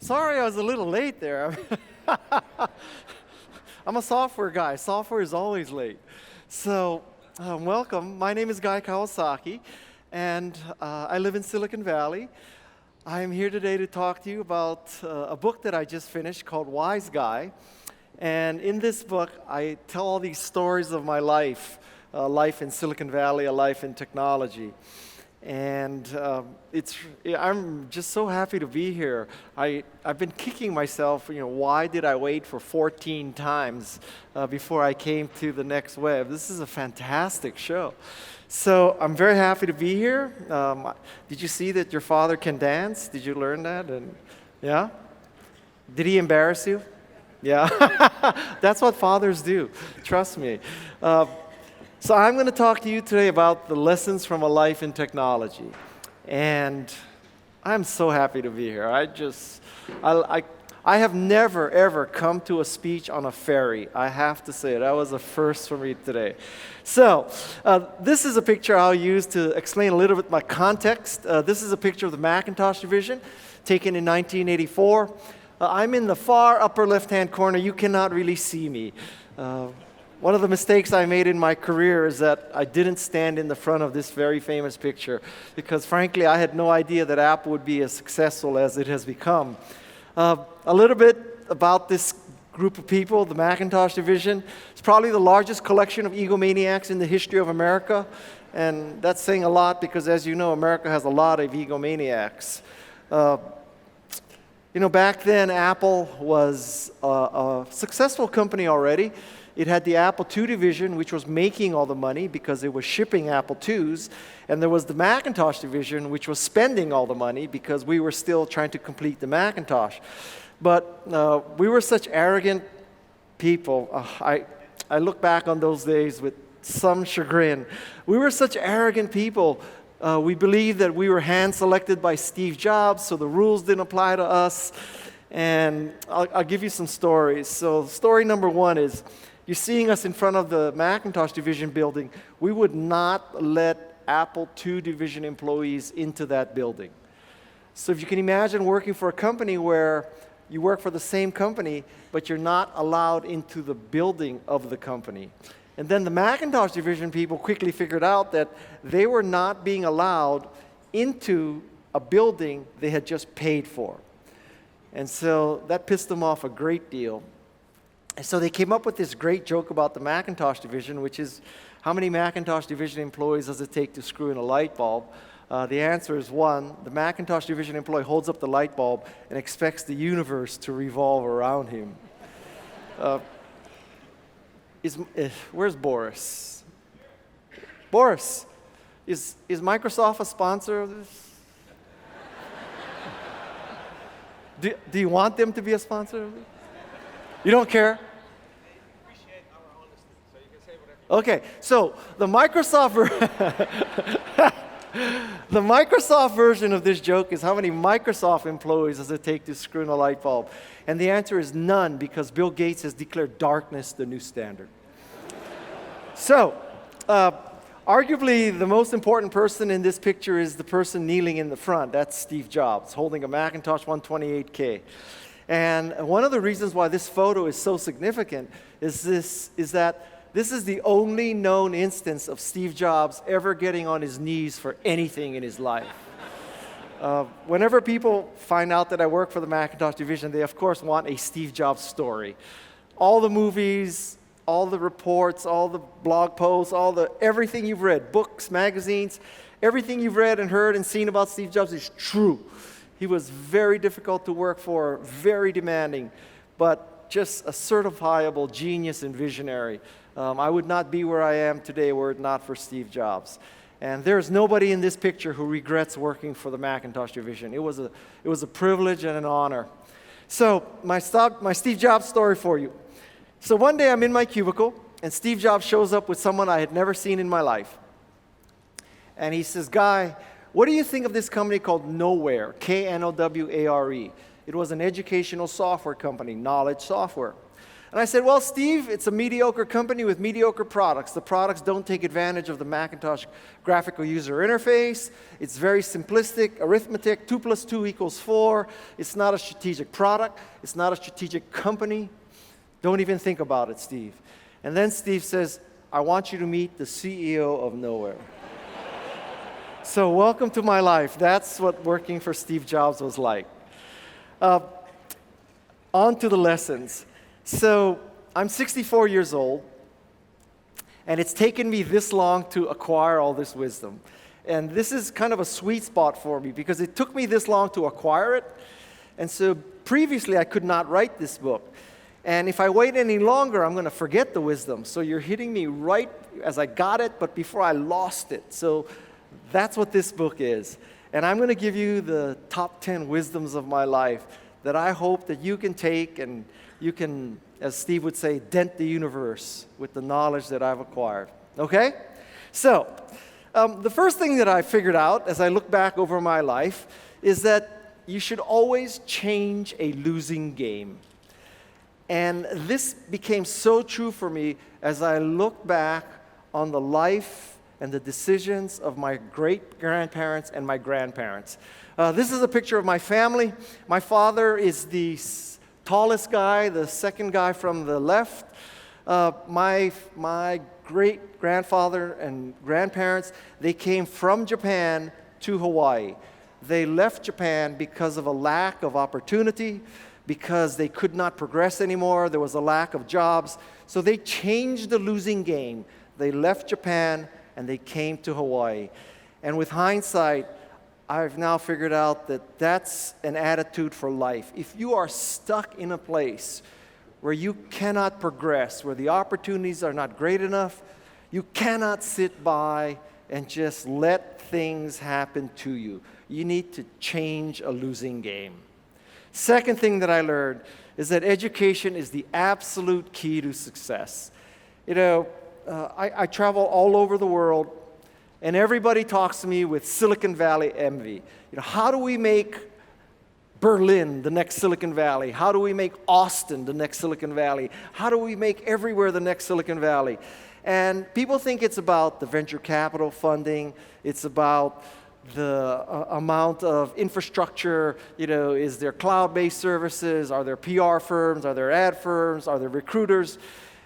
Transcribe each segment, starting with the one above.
Sorry I was a little late there. I'm a software guy. Software is always late. So, welcome. My name is Guy Kawasaki, and I live in Silicon Valley. I am here today to talk to you about a book that I just finished called Wise Guy. And in this book, I tell all these stories of my life, a life in Silicon Valley, a life in technology. And I'm just so happy to be here. I've been kicking myself, why did I wait for 14 times before I came to the Next Web? This is a fantastic show. So I'm very happy to be here. Did you see that your father can dance? Did you learn that? And yeah? Did he embarrass you? Yeah. That's what fathers do. Trust me. So I'm going to talk to you today about the lessons from a life in technology. And I'm so happy to be here. I have never, ever come to a speech on a ferry. I have to say, that was a first for me today. So this is a picture I'll use to explain a little bit my context. This is a picture of the Macintosh Division taken in 1984. I'm in the far upper left-hand corner. You cannot really see me. One of the mistakes I made in my career is that I didn't stand in the front of this very famous picture because, frankly, I had no idea that Apple would be as successful as it has become. A little bit about this group of people, the Macintosh Division. It's probably the largest collection of egomaniacs in the history of America, and that's saying a lot because, as you know, America has a lot of egomaniacs. Back then, Apple was a successful company already. It had the Apple II division, which was making all the money because it was shipping Apple IIs. And there was the Macintosh division, which was spending all the money because we were still trying to complete the Macintosh. But we were such arrogant people. I look back on those days with some chagrin. We were such arrogant people. We believed that we were hand-selected by Steve Jobs, so the rules didn't apply to us. And I'll give you some stories. So story number one is, you're seeing us in front of the Macintosh Division building. We would not let Apple II Division employees into that building. So if you can imagine working for a company where you work for the same company, but you're not allowed into the building of the company. And then the Macintosh Division people quickly figured out that they were not being allowed into a building they had just paid for. And so that pissed them off a great deal. And so they came up with this great joke about the Macintosh Division, which is, how many Macintosh Division employees does it take to screw in a light bulb? The answer is one. The Macintosh Division employee holds up the light bulb and expects the universe to revolve around him. Where's Boris? Boris, is Microsoft a sponsor of this? Do you want them to be a sponsor of it? You don't care? They appreciate our honesty, so you can say whatever. Okay, so the Microsoft version of this joke is, how many Microsoft employees does it take to screw in a light bulb? And the answer is none, because Bill Gates has declared darkness the new standard. So, arguably, the most important person in this picture is the person kneeling in the front. That's Steve Jobs, holding a Macintosh 128K. And one of the reasons why this photo is so significant is that this is the only known instance of Steve Jobs ever getting on his knees for anything in his life. Whenever people find out that I work for the Macintosh Division, they, of course, want a Steve Jobs story. All the movies, all the reports, all the blog posts, everything you've read, books, magazines, everything you've read and heard and seen about Steve Jobs is true. He was very difficult to work for, very demanding, but just a certifiable genius and visionary. I would not be where I am today were it not for Steve Jobs. And there's nobody in this picture who regrets working for the Macintosh Division. It was a privilege and an honor. So my Steve Jobs story for you. So one day I'm in my cubicle, and Steve Jobs shows up with someone I had never seen in my life. And he says, Guy, what do you think of this company called Knoware, Knoware? It was an educational software company, knowledge software. And I said, well, Steve, it's a mediocre company with mediocre products. The products don't take advantage of the Macintosh graphical user interface. It's very simplistic, arithmetic, 2 plus 2 equals 4. It's not a strategic product. It's not a strategic company. Don't even think about it, Steve. And then Steve says, I want you to meet the CEO of nowhere. So welcome to my life. That's what working for Steve Jobs was like. On to the lessons. So I'm 64 years old, and it's taken me this long to acquire all this wisdom. And this is kind of a sweet spot for me because it took me this long to acquire it. And so previously I could not write this book. And if I wait any longer, I'm going to forget the wisdom. So you're hitting me right as I got it, but before I lost it. So that's what this book is. And I'm going to give you the top 10 wisdoms of my life that I hope that you can take and you can, as Steve would say, dent the universe with the knowledge that I've acquired. Okay? So, the first thing that I figured out as I look back over my life is that you should always change a losing game. And this became so true for me as I look back on the life and the decisions of my great-grandparents and my grandparents. This is a picture of my family. My father is the tallest guy, the second guy from the left. My great-grandfather and grandparents, they came from Japan to Hawaii. They left Japan because of a lack of opportunity, because they could not progress anymore. There was a lack of jobs. So they changed the losing game. They left Japan and they came to Hawaii. And with hindsight, I've now figured out that that's an attitude for life. If you are stuck in a place where you cannot progress, where the opportunities are not great enough, you cannot sit by and just let things happen to you. You need to change a losing game. Second thing that I learned is that education is the absolute key to success. You know, I travel all over the world, and everybody talks to me with Silicon Valley envy. You know, how do we make Berlin the next Silicon Valley? How do we make Austin the next Silicon Valley? How do we make everywhere the next Silicon Valley? And people think it's about the venture capital funding. It's about the amount of infrastructure. You know, is there cloud-based services? Are there PR firms? Are there ad firms? Are there recruiters?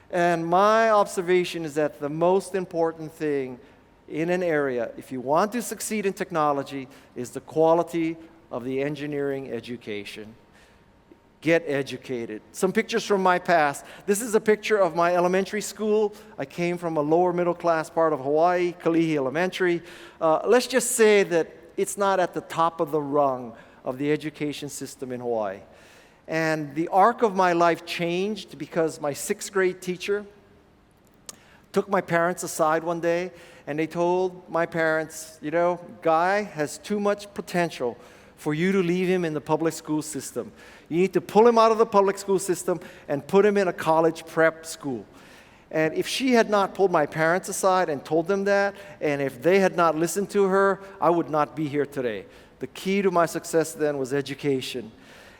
And my observation is that the most important thing in an area, if you want to succeed in technology, is the quality of the engineering education. Get educated. Some pictures from my past. This is a picture of my elementary school. I came from a lower middle class part of Hawaii, Kalihi Elementary. Let's just say that it's not at the top of the rung of the education system in Hawaii. And the arc of my life changed because my 6th grade teacher took my parents aside one day, and they told my parents, you know, Guy has too much potential for you to leave him in the public school system. You need to pull him out of the public school system and put him in a college prep school. And if she had not pulled my parents aside and told them that, and if they had not listened to her, I would not be here today. The key to my success then was education.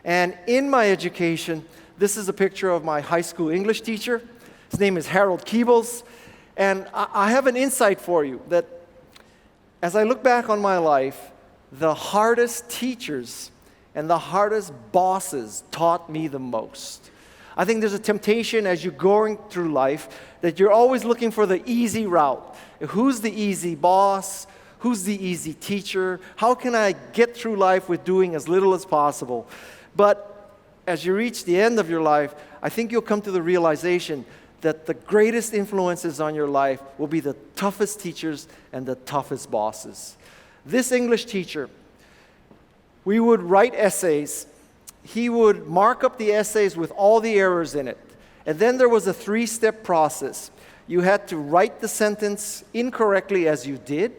And in my education, this is a picture of my high school English teacher. His name is Harold Keebles. And I have an insight for you that as I look back on my life, the hardest teachers and the hardest bosses taught me the most. I think there's a temptation as you're going through life that you're always looking for the easy route. Who's the easy boss? Who's the easy teacher? How can I get through life with doing as little as possible? But as you reach the end of your life, I think you'll come to the realization that the greatest influences on your life will be the toughest teachers and the toughest bosses. This English teacher, we would write essays. He would mark up the essays with all the errors in it. And then there was a 3-step process. You had to write the sentence incorrectly as you did.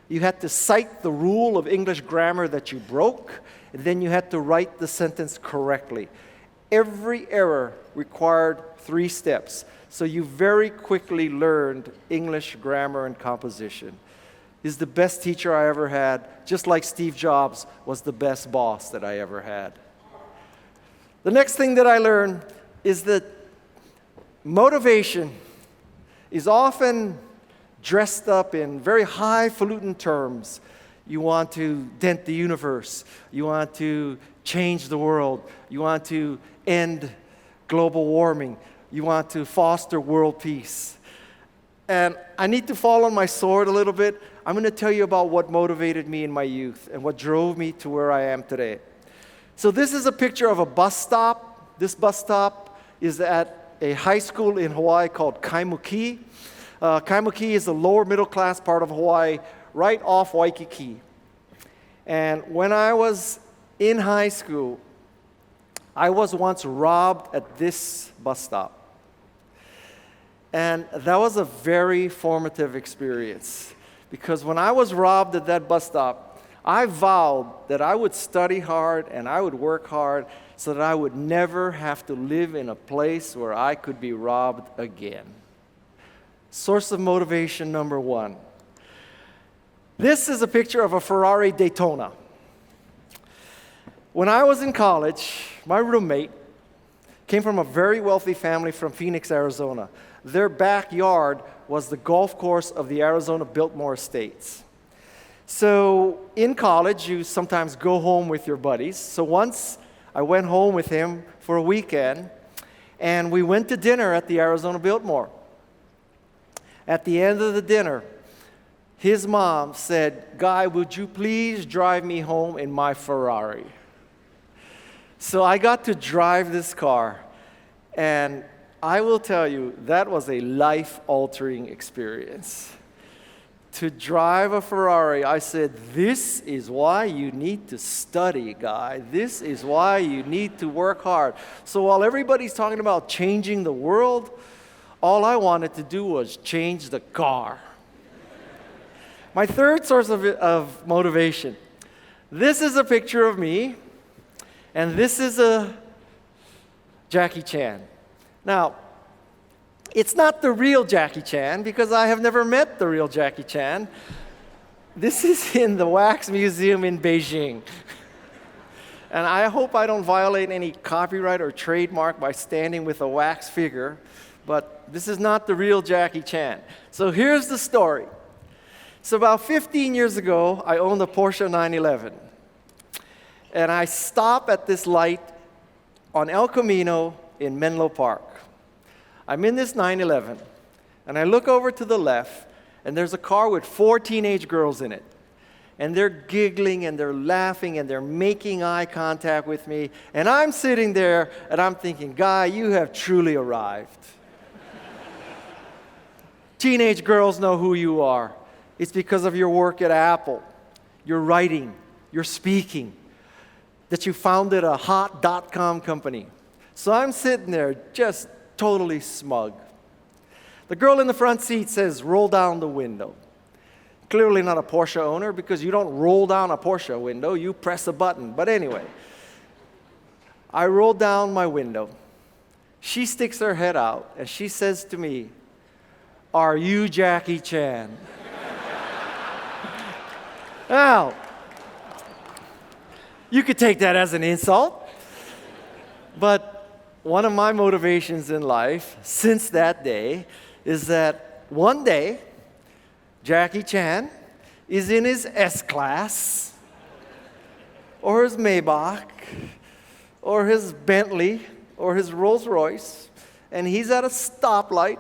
You had to cite the rule of English grammar that you broke. And then you had to write the sentence correctly. Every error required 3 steps. So you very quickly learned English grammar and composition. He's the best teacher I ever had, just like Steve Jobs was the best boss that I ever had. The next thing that I learned is that Motivation is often dressed up in very highfalutin terms. You want to dent the universe. You want to change the world. You want to end global warming. You want to foster world peace. And I need to fall on my sword a little bit. I'm going to tell you about what motivated me in my youth and what drove me to where I am today. So this is a picture of a bus stop. This bus stop is at a high school in Hawaii called Kaimuki. Kaimuki is the lower middle class part of Hawaii, right off Waikiki. And when I was in high school, I was once robbed at this bus stop. And that was a very formative experience, because when I was robbed at that bus stop, I vowed that I would study hard and I would work hard so that I would never have to live in a place where I could be robbed again. Source of motivation number one. This is a picture of a Ferrari Daytona. When I was in college, my roommate came from a very wealthy family from Phoenix, Arizona. Their backyard was the golf course of the Arizona Biltmore Estates. So in college, you sometimes go home with your buddies. So once I went home with him for a weekend, and we went to dinner at the Arizona Biltmore. At the end of the dinner, his mom said, "Guy, would you please drive me home in my Ferrari?" So I got to drive this car, and I will tell you, that was a life-altering experience. To drive a Ferrari, I said, this is why you need to study, Guy. This is why you need to work hard. So while everybody's talking about changing the world, all I wanted to do was change the car. My third source of motivation. This is a picture of me, and this is a Jackie Chan. Now, it's not the real Jackie Chan, because I have never met the real Jackie Chan. This is in the Wax Museum in Beijing. And I hope I don't violate any copyright or trademark by standing with a wax figure, but this is not the real Jackie Chan. So here's the story. So about 15 years ago, I owned a Porsche 911. And I stop at this light on El Camino in Menlo Park. I'm in this 911, and I look over to the left, and there's a car with 4 teenage girls in it. And they're giggling, and they're laughing, and they're making eye contact with me. And I'm sitting there, and I'm thinking, Guy, you have truly arrived. Teenage girls know who you are. It's because of your work at Apple, your writing, your speaking, that you founded a hot.com company. So I'm sitting there just totally smug. The girl in the front seat says, roll down the window. Clearly not a Porsche owner, because you don't roll down a Porsche window, you press a button. But anyway, I roll down my window. She sticks her head out, and she says to me, "Are you Jackie Chan?" Now, you could take that as an insult, but one of my motivations in life since that day is that one day, Jackie Chan is in his S-Class, or his Maybach, or his Bentley, or his Rolls Royce, and he's at a stoplight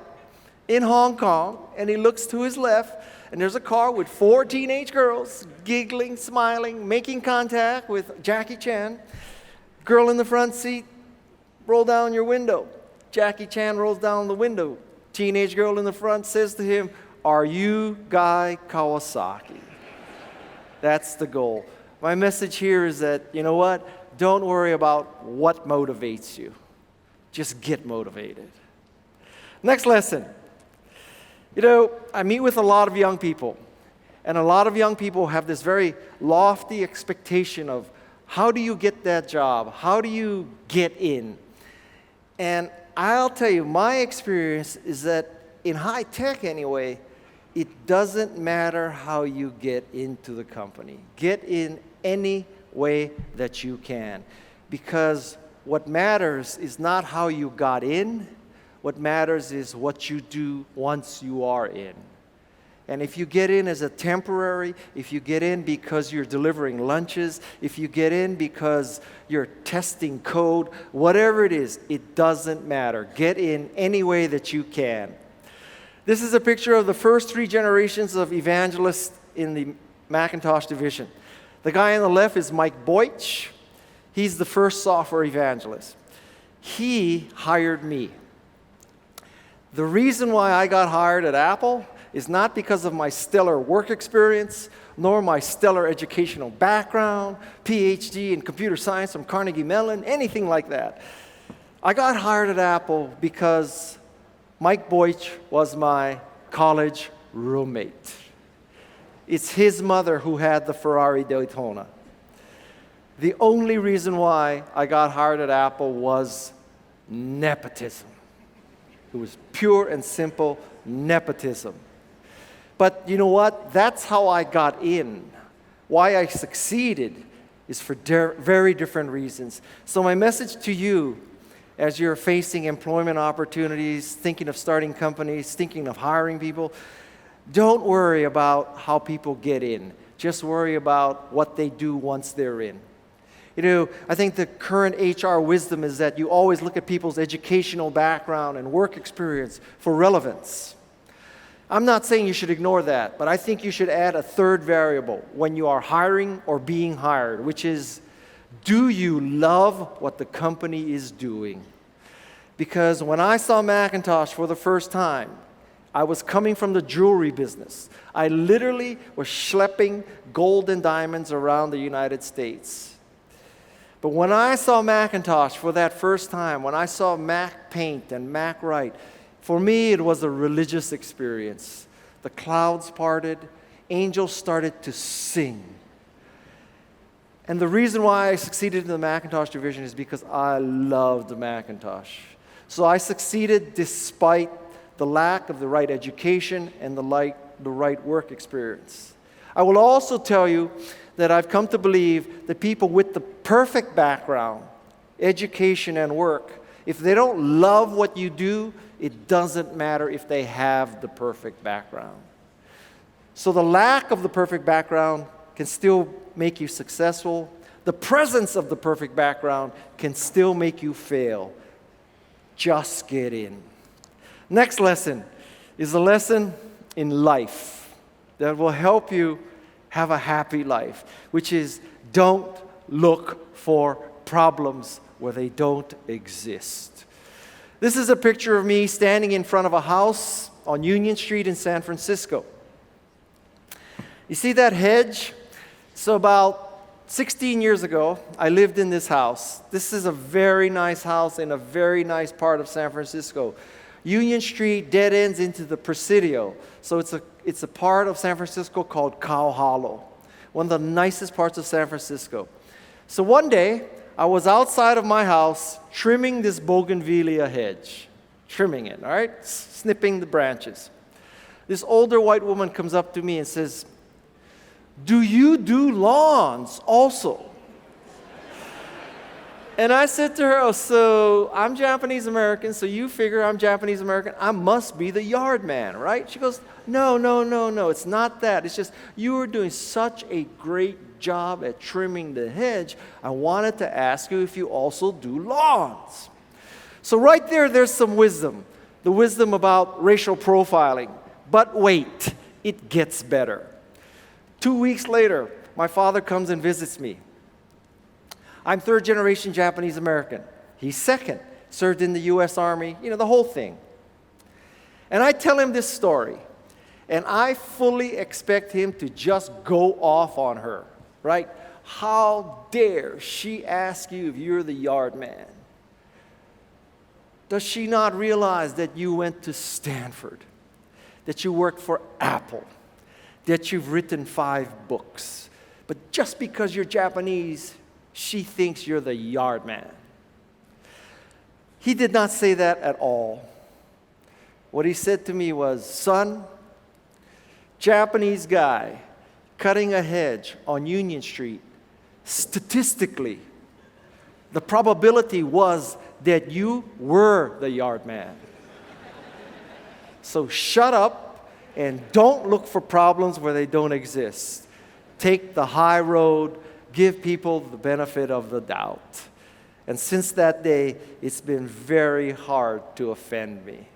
in Hong Kong, and he looks to his left, and there's a car with 4 teenage girls giggling, smiling, making contact with Jackie Chan. Girl in the front seat, roll down your window. Jackie Chan rolls down the window. Teenage girl in the front says to him, "Are you Guy Kawasaki?" That's the goal. My message here is that, you know what? Don't worry about what motivates you. Just get motivated. Next lesson. You know, I meet with a lot of young people, and a lot of young people have this very lofty expectation of how do you get that job? How do you get in? And I'll tell you, my experience is that in high tech anyway, it doesn't matter how you get into the company. Get in any way that you can. Because what matters is not how you got in. What matters is what you do once you are in. And if you get in as a temporary, if you get in because you're delivering lunches, if you get in because you're testing code, whatever it is, it doesn't matter. Get in any way that you can. This is a picture of the first 3 generations of evangelists in the Macintosh Division. The guy on the left is Mike Benioff. He's the first software evangelist. He hired me. The reason why I got hired at Apple is not because of my stellar work experience, nor my stellar educational background, PhD in computer science from Carnegie Mellon, anything like that. I got hired at Apple because Mike Benioff was my college roommate. It's his mother who had the Ferrari Daytona. The only reason why I got hired at Apple was nepotism. It was pure and simple nepotism. But you know what? That's how I got in. Why I succeeded is for very different reasons. So my message to you, as you're facing employment opportunities, thinking of starting companies, thinking of hiring people, don't worry about how people get in. Just worry about what they do once they're in. You know, I think the current HR wisdom is that you always look at people's educational background and work experience for relevance. I'm not saying you should ignore that, but I think you should add a third variable when you are hiring or being hired, which is, do you love what the company is doing? Because when I saw Macintosh for the first time, I was coming from the jewelry business. I literally was schlepping gold and diamonds around the United States. But when I saw Macintosh for that first time, when I saw Mac Paint and Mac Write, for me it was a religious experience. The clouds parted, angels started to sing. And the reason why I succeeded in the Macintosh division is because I loved the Macintosh. So I succeeded despite the lack of the right education and the right work experience. I will also tell you that I've come to believe that people with the perfect background, education and work, if they don't love what you do, it doesn't matter if they have the perfect background. So the lack of the perfect background can still make you successful. The presence of the perfect background can still make you fail. Just get in. Next lesson is a lesson in life that will help you have a happy life, which is don't look for problems where they don't exist. This is a picture of me standing in front of a house on Union Street in San Francisco. You see that hedge? So about 16 years ago, I lived in this house. This is a very nice house in a very nice part of San Francisco. Union Street dead ends into the Presidio. So it's a part of San Francisco called Cow Hollow, one of the nicest parts of San Francisco. So one day, I was outside of my house trimming this bougainvillea hedge, trimming it, all right, snipping the branches. This older white woman comes up to me and says, "Do you do lawns also?" And I said to her, "Oh, so I'm Japanese American, so you figure I'm Japanese American. I must be the yard man, right?" She goes, No, it's not that. It's just you are doing such a great job at trimming the hedge. I wanted to ask you if you also do lawns. So right there's some wisdom. The wisdom about racial profiling. But wait, it gets better. 2 weeks later, my father comes and visits me. I'm third generation Japanese American. He's second, served in the US Army, the whole thing. And I tell him this story, and I fully expect him to just go off on her, right? How dare she ask you if you're the yard man? Does she not realize that you went to Stanford, that you worked for Apple, that you've written 5 books, but just because you're Japanese, she thinks you're the yard man? He did not say that at all. What he said to me was, "Son, Japanese guy cutting a hedge on Union Street, statistically, the probability was that you were the yard man." So shut up and don't look for problems where they don't exist. Take the high road, give people the benefit of the doubt. And since that day, it's been very hard to offend me.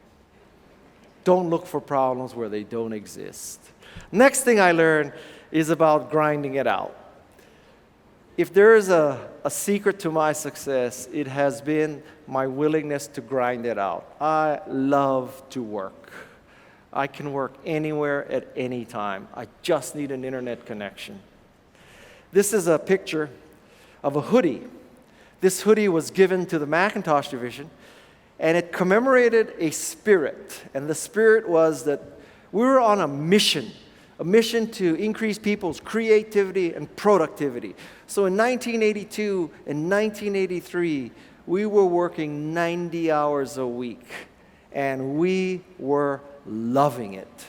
Don't look for problems where they don't exist. Next thing I learned is about grinding it out. If there is a secret to my success, it has been my willingness to grind it out. I love to work. I can work anywhere at any time. I just need an internet connection. This is a picture of a hoodie. This hoodie was given to the Macintosh Division, and it commemorated a spirit. And the spirit was that we were on a mission to increase people's creativity and productivity. So in 1982 and 1983, we were working 90 hours a week, and we were loving it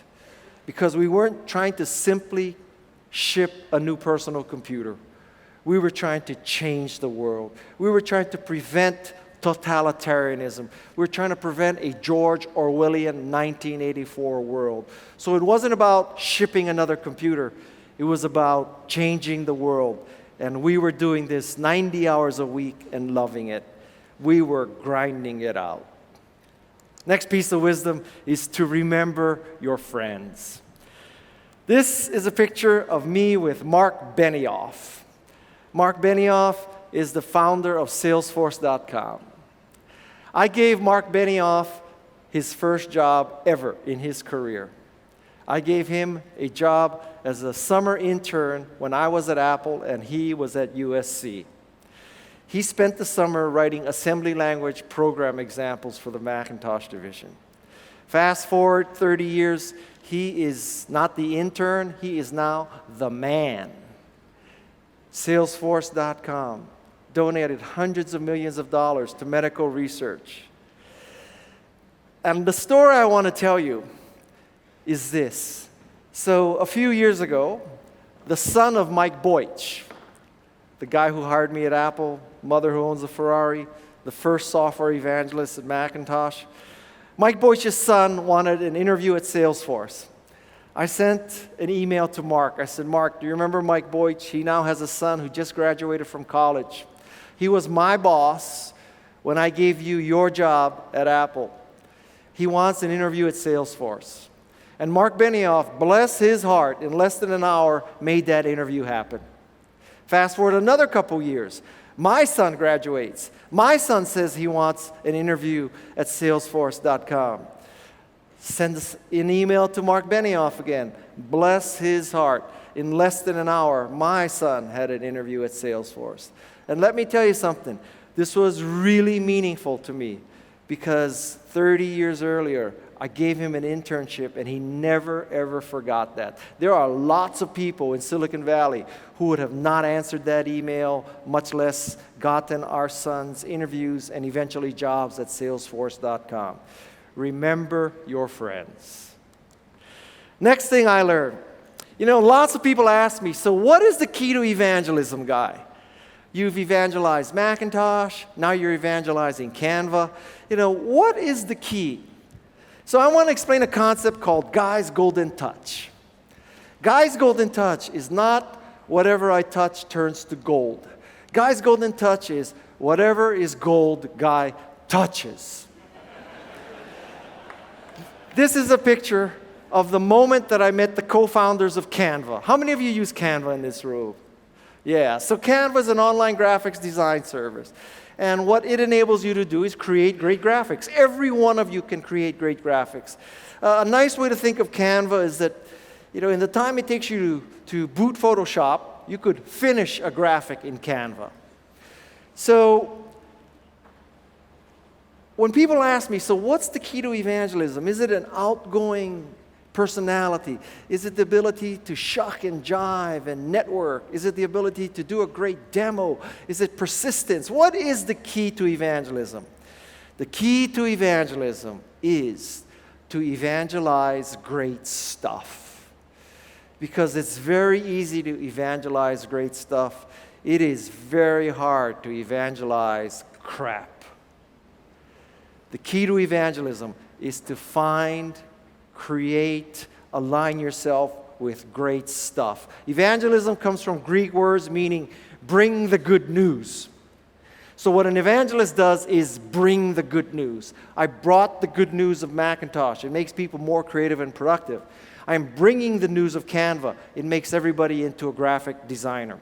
because we weren't trying to simply ship a new personal computer. We were trying to change the world. We were trying to prevent totalitarianism. We were trying to prevent a George Orwellian 1984 world. So it wasn't about shipping another computer. It was about changing the world. And we were doing this 90 hours a week and loving it. We were grinding it out. Next piece of wisdom is to remember your friends. This is a picture of me with Marc Benioff. Marc Benioff is the founder of Salesforce.com. I gave Marc Benioff his first job ever in his career. I gave him a job as a summer intern when I was at Apple and he was at USC. He spent the summer writing assembly language program examples for the Macintosh Division. Fast forward 30 years, he is not the intern, he is now the man. Salesforce.com donated hundreds of millions of dollars to medical research. And the story I want to tell you is this. So a few years ago, the son of Mike Boich, the guy who hired me at Apple, mother who owns a Ferrari, the first software evangelist at Macintosh, Mike Boich's son wanted an interview at Salesforce. I sent an email to Mark. I said, Mark, do you remember Mike Boich? He now has a son who just graduated from college. He was my boss when I gave you your job at Apple. He wants an interview at Salesforce. And Marc Benioff, bless his heart, in less than an hour, made that interview happen. Fast forward another couple years. My son graduates. My son says he wants an interview at Salesforce.com. Send us an email to Marc Benioff again. Bless his heart. In less than an hour, my son had an interview at Salesforce. And let me tell you something. This was really meaningful to me because 30 years earlier, I gave him an internship, and he never, ever forgot that. There are lots of people in Silicon Valley who would have not answered that email, much less gotten our son's interviews and eventually jobs at Salesforce.com. Remember your friends. Next thing I learned, lots of people ask me, so what is the key to evangelism, Guy? You've evangelized Macintosh, now you're evangelizing Canva. What is the key? So I want to explain a concept called Guy's Golden Touch. Guy's Golden Touch is not whatever I touch turns to gold. Guy's Golden Touch is whatever is gold, Guy touches. This is a picture of the moment that I met the co-founders of Canva. How many of you use Canva in this room? Yeah, so Canva is an online graphics design service. And what it enables you to do is create great graphics. Every one of you can create great graphics. A nice way to think of Canva is that, in the time it takes you to boot Photoshop, you could finish a graphic in Canva. So when people ask me, so what's the key to evangelism? Is it an outgoing personality? Is it the ability to shuck and jive and network? Is it the ability to do a great demo? Is it persistence? What is the key to evangelism? The key to evangelism is to evangelize great stuff. Because it's very easy to evangelize great stuff. It is very hard to evangelize crap. The key to evangelism is to find create, align yourself with great stuff. Evangelism comes from Greek words meaning bring the good news. So what an evangelist does is bring the good news. I brought the good news of Macintosh. It makes people more creative and productive. I'm bringing the news of Canva. It makes everybody into a graphic designer.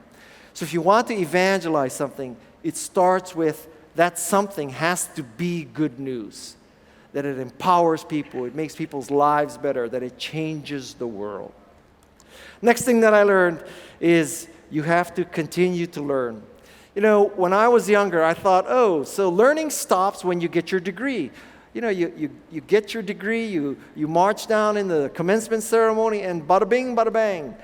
So if you want to evangelize something, it starts with that something has to be good news, that it empowers people, it makes people's lives better, that it changes the world. Next thing that I learned is you have to continue to learn. You know, when I was younger, I thought, oh, so learning stops when you get your degree. You know, you get your degree, you march down in the commencement ceremony, and bada bing, bada bang,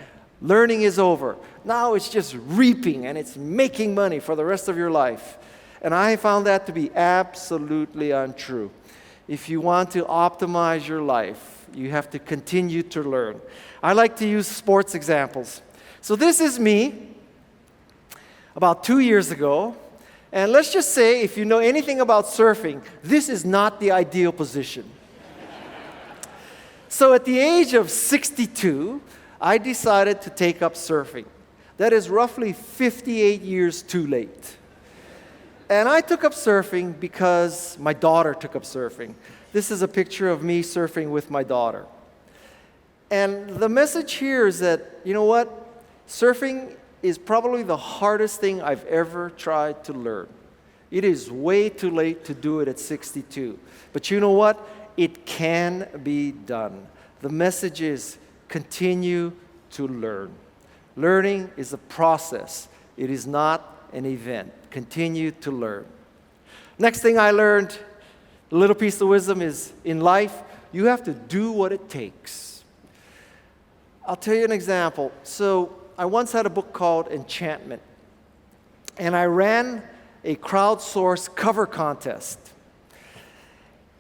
learning is over. Now it's just reaping, and it's making money for the rest of your life. And I found that to be absolutely untrue. If you want to optimize your life, you have to continue to learn. I like to use sports examples. So this is me about 2 years ago. And let's just say, if you know anything about surfing, this is not the ideal position. So at the age of 62, I decided to take up surfing. That is roughly 58 years too late. And I took up surfing because my daughter took up surfing. This is a picture of me surfing with my daughter. And the message here is that, you know what? Surfing is probably the hardest thing I've ever tried to learn. It is way too late to do it at 62. But you know what? It can be done. The message is continue to learn. Learning is a process. It is not an event. Continue to learn. Next thing I learned, a little piece of wisdom is in life, you have to do what it takes. I'll tell you an example. So I once had a book called Enchantment, and I ran a crowdsource cover contest.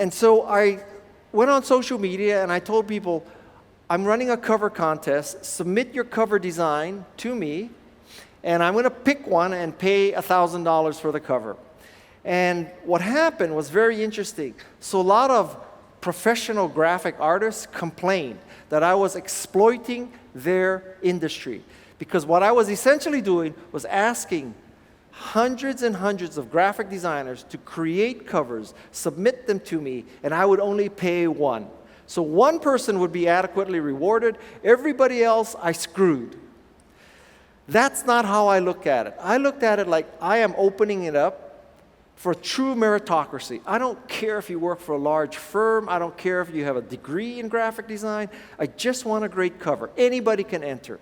And so I went on social media and I told people, I'm running a cover contest, submit your cover design to me, and I'm going to pick one and pay $1,000 for the cover. And what happened was very interesting. So a lot of professional graphic artists complained that I was exploiting their industry. Because what I was essentially doing was asking hundreds and hundreds of graphic designers to create covers, submit them to me, and I would only pay one. So one person would be adequately rewarded. Everybody else, I screwed. That's not how I look at it. I looked at it like I am opening it up for true meritocracy. I don't care if you work for a large firm. I don't care if you have a degree in graphic design. I just want a great cover. Anybody can enter.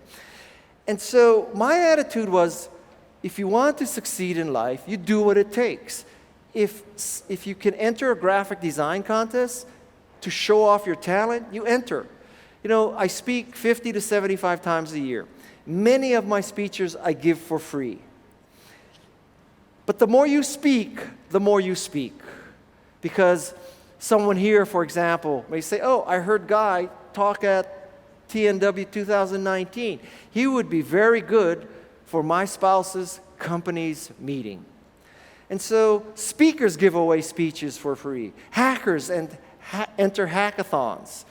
And so my attitude was, if you want to succeed in life, you do what it takes. If you can enter a graphic design contest to show off your talent, you enter. You know, I speak 50 to 75 times a year. Many of my speeches I give for free. But the more you speak, the more you speak. Because someone here, for example, may say, oh, I heard Guy talk at TNW2019. He would be very good for my spouse's company's meeting. And so speakers give away speeches for free. Hackers enter hackathons.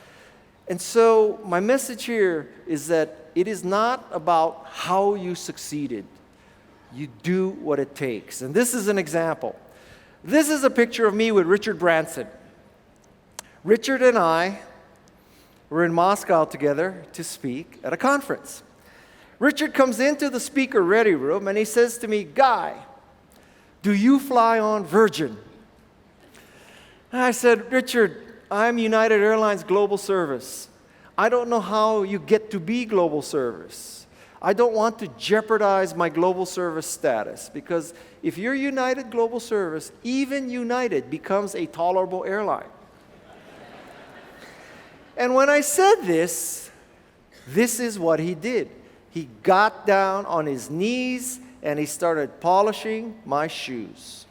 And so my message here is that it is not about how you succeeded. You do what it takes. And this is an example. This is a picture of me with Richard Branson. Richard and I were in Moscow together to speak at a conference. Richard comes into the speaker ready room and he says to me, Guy, do you fly on Virgin? And I said, Richard, I'm United Airlines Global Service. I don't know how you get to be Global Service. I don't want to jeopardize my Global Service status, because if you're United Global Service, even United becomes a tolerable airline. And when I said this is what he did. He got down on his knees and he started polishing my shoes.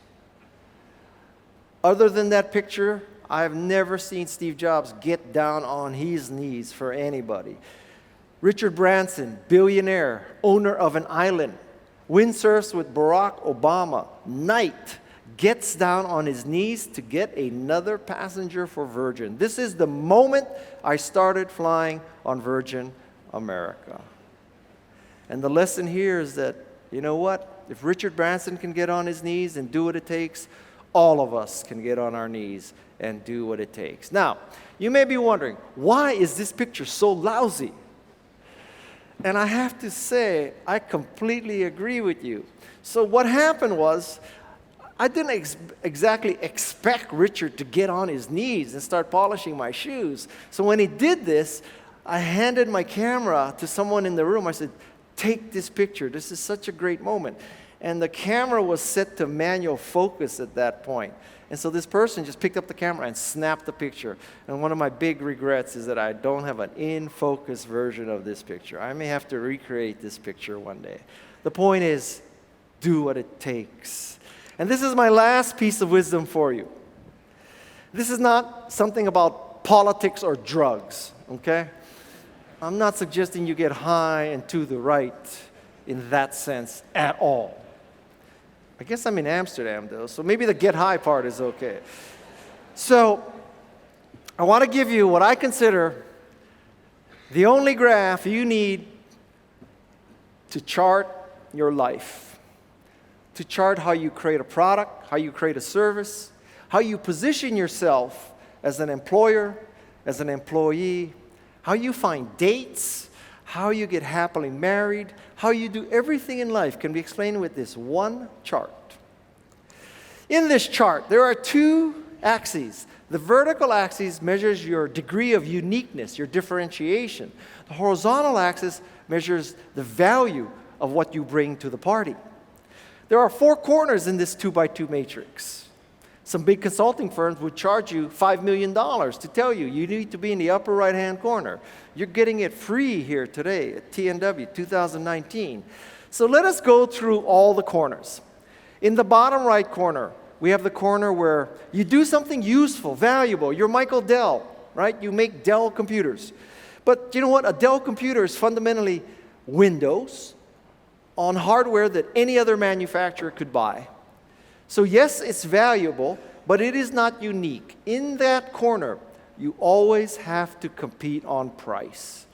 Other than that picture, I've never seen Steve Jobs get down on his knees for anybody. Richard Branson, billionaire, owner of an island, windsurfs with Barack Obama, knight, gets down on his knees to get another passenger for Virgin. This is the moment I started flying on Virgin America. And the lesson here is that, you know what? If Richard Branson can get on his knees and do what it takes, all of us can get on our knees and do what it takes. Now, you may be wondering, why is this picture so lousy? And I have to say, I completely agree with you. So what happened was, I didn't exactly expect Richard to get on his knees and start polishing my shoes. So when he did this, I handed my camera to someone in the room. I said, take this picture. This is such a great moment. And the camera was set to manual focus at that point. And so this person just picked up the camera and snapped the picture. And one of my big regrets is that I don't have an in-focus version of this picture. I may have to recreate this picture one day. The point is, do what it takes. And this is my last piece of wisdom for you. This is not something about politics or drugs, okay? I'm not suggesting you get high and to the right in that sense at all. I guess I'm in Amsterdam, though, so maybe the get high part is okay. So I want to give you what I consider the only graph you need to chart your life. To chart how you create a product, how you create a service, how you position yourself as an employer, as an employee, how you find dates, how you get happily married, how you do everything in life can be explained with this one chart. In this chart, there are two axes. The vertical axis measures your degree of uniqueness, your differentiation. The horizontal axis measures the value of what you bring to the party. There are 4 corners in this 2x2 matrix. Some big consulting firms would charge you $5 million to tell you you need to be in the upper right-hand corner. You're getting it free here today at TNW2019. So let us go through all the corners. In the bottom right corner, we have the corner where you do something useful, valuable. You're Michael Dell, right? You make Dell computers. But you know what? A Dell computer is fundamentally Windows on hardware that any other manufacturer could buy. So yes, it's valuable, but it is not unique. In that corner, you always have to compete on price.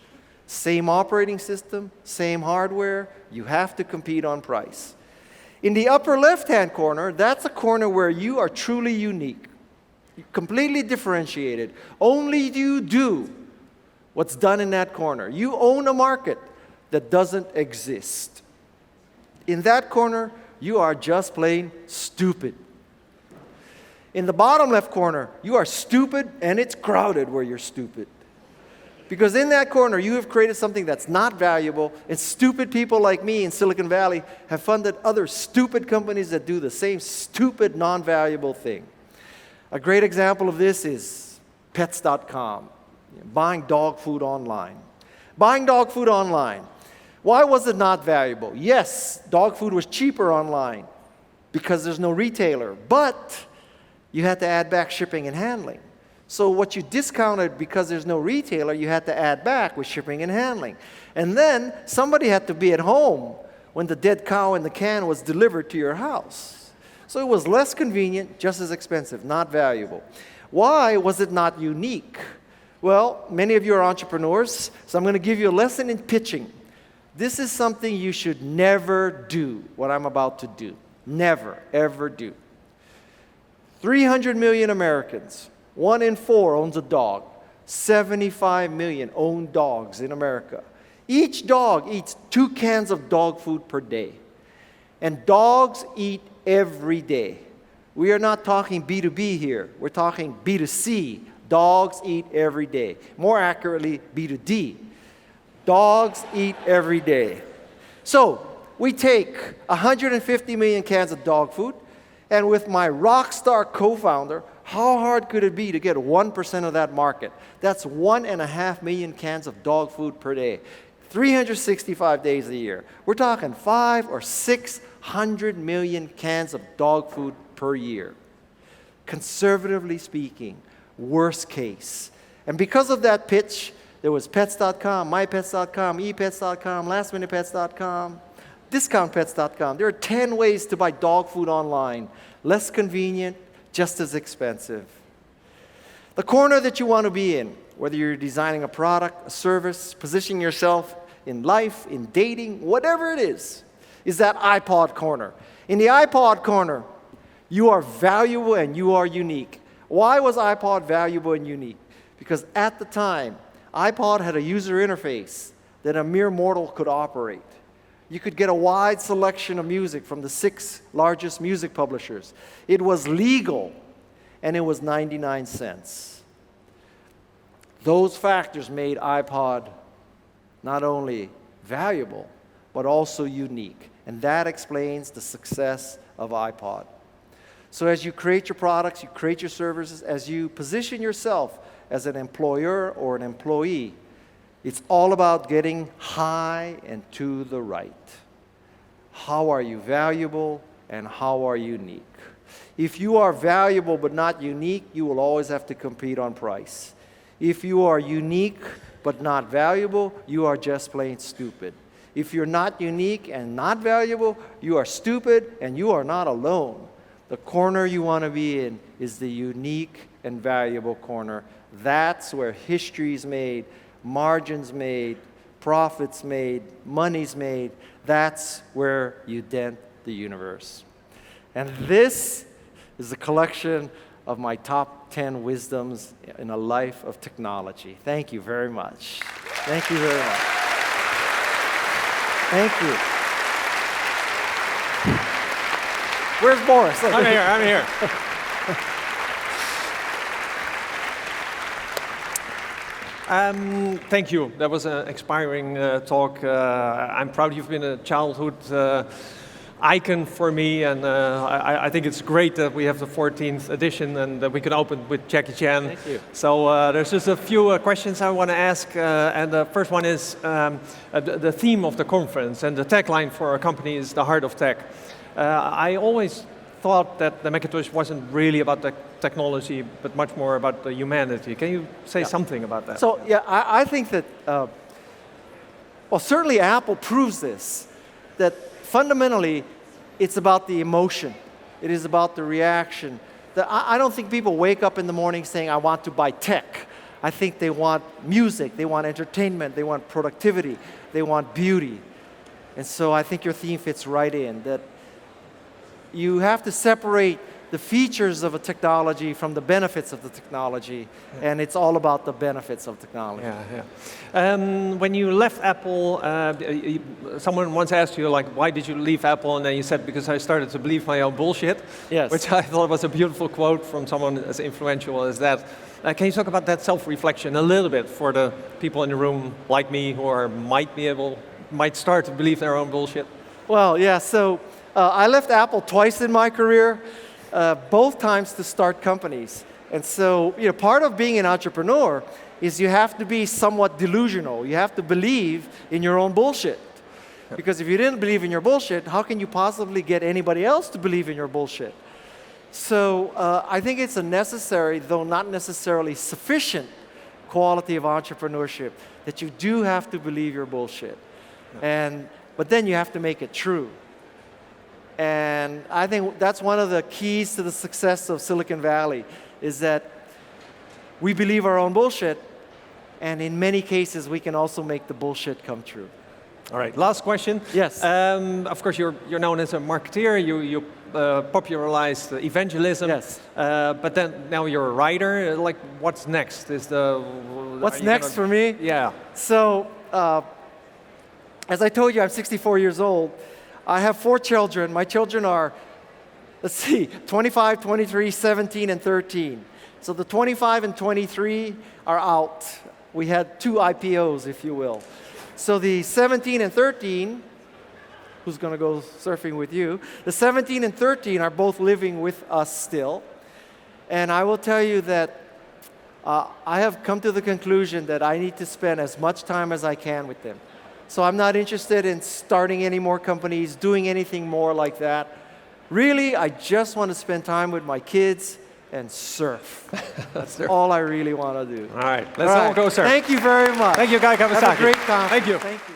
Same operating system, same hardware, you have to compete on price. In the upper left-hand corner, that's a corner where you are truly unique, completely differentiated. Only you do what's done in that corner. You own a market that doesn't exist. In that corner, you are just plain stupid. In the bottom left corner, you are stupid and it's crowded where you're stupid. Because in that corner, you have created something that's not valuable, and stupid people like me in Silicon Valley have funded other stupid companies that do the same stupid, non-valuable thing. A great example of this is pets.com, buying dog food online. Buying dog food online. Why was it not valuable? Yes, dog food was cheaper online because there's no retailer, but you had to add back shipping and handling. So what you discounted because there's no retailer, you had to add back with shipping and handling. And then somebody had to be at home when the dead cow in the can was delivered to your house. So it was less convenient, just as expensive, not valuable. Why was it not unique? Well, many of you are entrepreneurs, so I'm going to give you a lesson in pitching. This is something you should never do, what I'm about to do. Never, ever do. 300 million Americans. 1 in 4 owns a dog. 75 million own dogs in America. Each dog eats 2 cans of dog food per day. And dogs eat every day. We are not talking B2B here. We're talking B2C. Dogs eat every day. More accurately, B2D. Dogs eat every day. So we take 150 million cans of dog food, and with my rock star co-founder, how hard could it be to get 1% of that market? That's 1.5 million cans of dog food per day, 365 days a year. We're talking 500 or 600 million cans of dog food per year. Conservatively speaking, worst case. And because of that pitch, there was pets.com, mypets.com, epets.com, lastminutepets.com, discountpets.com. There are 10 ways to buy dog food online. less convenient, just as expensive. The corner that you want to be in, whether you're designing a product, a service, positioning yourself in life, in dating, whatever it is that iPod corner. In the iPod corner, you are valuable and you are unique. Why was iPod valuable and unique? Because at the time, iPod had a user interface that a mere mortal could operate. You could get a wide selection of music from the 6 largest music publishers. It was legal, and it was 99 cents. Those factors made iPod not only valuable, but also unique. And that explains the success of iPod. So as you create your products, you create your services, as you position yourself as an employer or an employee, it's all about getting high and to the right. How are you valuable and how are you unique? If you are valuable but not unique, you will always have to compete on price. If you are unique but not valuable, you are just plain stupid. If you're not unique and not valuable, you are stupid and you are not alone. The corner you want to be in is the unique and valuable corner. That's where history's made, margins made, profits made, money's made. That's where you dent the universe. And this is a collection of my top 10 wisdoms in a life of technology. Thank you very much. Thank you very much. Thank you. Where's Boris? I'm here. Thank you. That was an inspiring talk. I'm proud you've been a childhood icon for me, and I think it's great that we have the 14th edition and that we can open with Jackie Chan. Thank you. So there's just a few questions I want to ask, and the first one is the theme of the conference, and the tagline for our company is the heart of tech. I always thought that the Macintosh wasn't really about the technology, but much more about the humanity. Can you say something about that? So, yeah, I think that, well, certainly Apple proves this, that fundamentally it's about the emotion. It is about the reaction. I don't think people wake up in the morning saying, I want to buy tech. I think they want music, they want entertainment, they want productivity, they want beauty. And so I think your theme fits right in, that you have to separate the features of a technology from the benefits of the technology, and it's all about the benefits of technology. When you left Apple, someone once asked you, like, why did you leave Apple? And then you said, because I started to believe my own bullshit. Yes. Which I thought was a beautiful quote from someone as influential as that. Can you talk about that self-reflection a little bit for the people in the room like me who are might start to believe their own bullshit? Well, yeah, so I left Apple twice in my career. Both times to start companies. And so, part of being an entrepreneur is you have to be somewhat delusional. You have to believe in your own bullshit. Because if you didn't believe in your bullshit, how can you possibly get anybody else to believe in your bullshit? So I think it's a necessary, though not necessarily sufficient, quality of entrepreneurship, that you do have to believe your bullshit. But then you have to make it true. And I think that's one of the keys to the success of Silicon Valley, is that we believe our own bullshit, and in many cases, we can also make the bullshit come true. All right, last question. Yes. Of course, you're known as a marketeer. You popularized evangelism. Yes. But then now you're a writer. Like, what's next? What's next for me? Yeah. So, as I told you, I'm 64 years old. I have 4 children. My children are, 25, 23, 17, and 13. So the 25 and 23 are out. We had 2 IPOs, if you will. So the 17 and 13, who's going to go surfing with you? The 17 and 13 are both living with us still. And I will tell you that I have come to the conclusion that I need to spend as much time as I can with them. So I'm not interested in starting any more companies, doing anything more like that. Really, I just want to spend time with my kids and surf. That's all I really want to do. All right, let's all go surf. Thank you very much. Thank you, Guy Kawasaki. Have a great time. Thank you. Thank you.